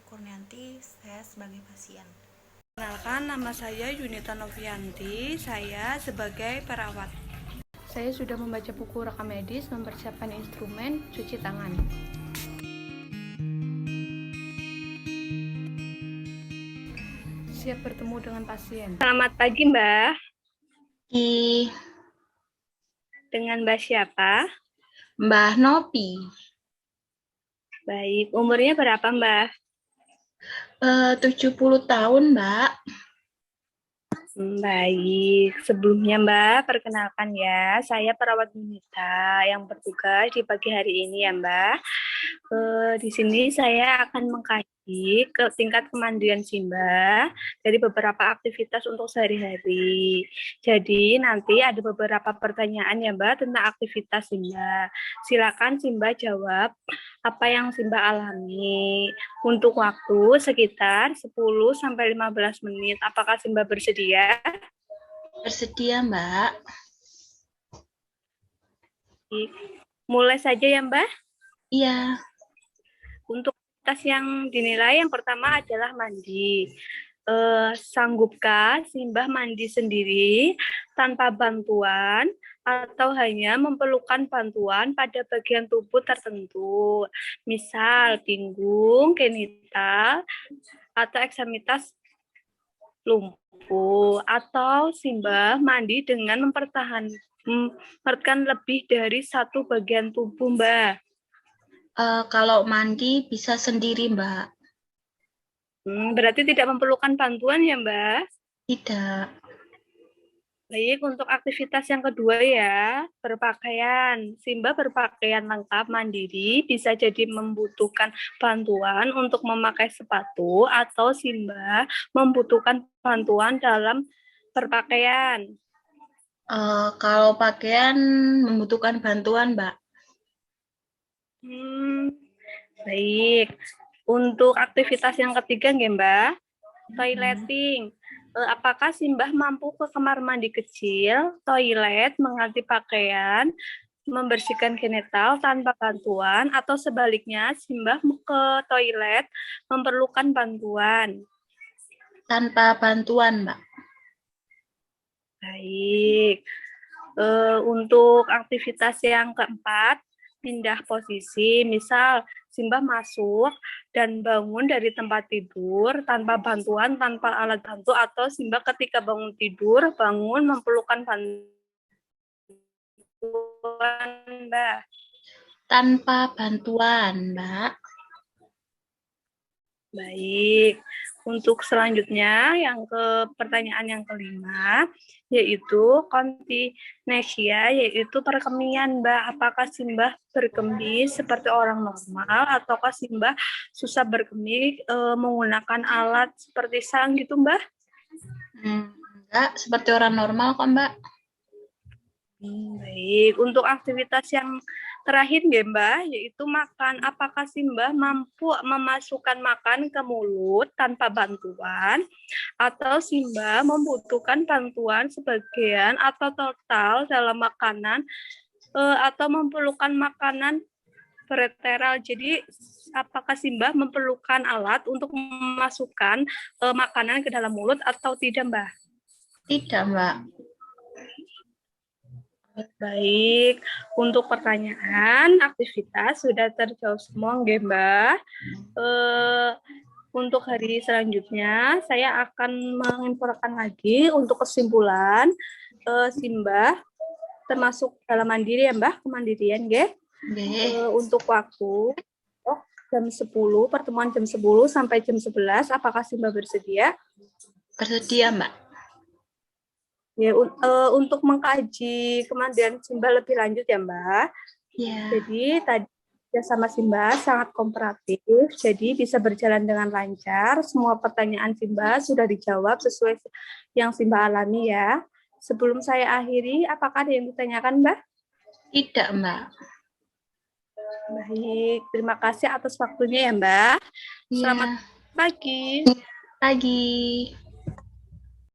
Kurnianti, saya sebagai pasien. Perkenalkan, nama saya Yunita Novianti, saya sebagai perawat. Saya sudah membaca buku rekam medis, mempersiapkan instrumen, cuci tangan. Siap bertemu dengan pasien. Selamat pagi, Mbak. Dengan Mbak siapa? Mbah Nopi. Baik, umurnya berapa, Mbak? 70 tahun, Mbak. Baik, sebelumnya Mbak, perkenalkan ya, saya perawat Yunita yang bertugas di pagi hari ini ya Mbak. Di sini saya akan mengkaji ke tingkat kemandirian Simba dari beberapa aktivitas untuk sehari-hari. Jadi nanti ada beberapa pertanyaan ya Mbak tentang aktivitas Simba. Silakan Simba jawab apa yang Simba alami. Untuk waktu sekitar 10-15 menit. Apakah Simba bersedia? Bersedia, Mbak. Mulai saja ya Mbak. Iya. Untuk aktivitas yang dinilai yang pertama adalah mandi. Sanggupkah Simbah mandi sendiri tanpa bantuan atau hanya memerlukan bantuan pada bagian tubuh tertentu, misal pinggung, genital, atau eksamitas lumpuh, atau Simbah mandi dengan mempertahankan lebih dari satu bagian tubuh, Mbak? Kalau mandi bisa sendiri, Mbak. Berarti tidak memerlukan bantuan ya, Mbak? Tidak. Baik, untuk aktivitas yang kedua ya, berpakaian. Simba berpakaian lengkap mandiri, bisa jadi membutuhkan bantuan untuk memakai sepatu, atau Simba membutuhkan bantuan dalam berpakaian. Kalau pakaian membutuhkan bantuan, Mbak. Baik. Untuk aktivitas yang ketiga, Mbak, toileting. Apakah Simbah mampu ke kamar mandi kecil, toilet, mengganti pakaian, membersihkan genital tanpa bantuan, atau sebaliknya Simbah ke toilet memerlukan bantuan? Tanpa bantuan, Mbak. Baik. Untuk aktivitas yang keempat, pindah posisi, misal Simbah masuk dan bangun dari tempat tidur tanpa bantuan, tanpa alat bantu, atau Simbah ketika bangun tidur, bangun memerlukan bantuan, Mbak. Tanpa bantuan, Mbak. Baik. Untuk selanjutnya, pertanyaan yang kelima, yaitu kontinesia, yaitu perkemian, Mbak. Apakah Simbah berkemih seperti orang normal, ataukah Simbah susah berkemih menggunakan alat seperti sang gitu, Mbak? Enggak, seperti orang normal kok, Mbak. Baik, untuk aktivitas yang terakhir Mbak, yaitu makan. Apakah Simbah mampu memasukkan makan ke mulut tanpa bantuan, atau Simbah membutuhkan bantuan sebagian atau total dalam makanan, atau memerlukan makanan preteral? Jadi apakah Simbah memerlukan alat untuk memasukkan makanan ke dalam mulut atau tidak, Mbak? Tidak, Mbak. Baik, untuk pertanyaan aktivitas sudah terjawab semua, Mbak. Untuk hari selanjutnya, saya akan menginfokan lagi untuk kesimpulan Simbah termasuk dalam mandiri ya, Mbak, kemandirian, nggih. Untuk waktu jam 10, pertemuan jam 10 sampai jam 11, apakah Simbah bersedia? Bersedia, Mbak. Ya, untuk mengkaji kemandirian Simbah lebih lanjut ya, Mbak. Ya. Jadi tadi sama Simbah sangat kooperatif, jadi bisa berjalan dengan lancar. Semua pertanyaan Simbah sudah dijawab sesuai yang Simbah alami ya. Sebelum saya akhiri, apakah ada yang ditanyakan, Mbak? Tidak, Mbak. Baik, terima kasih atas waktunya ya, Mbak. Ya. Selamat pagi. Pagi.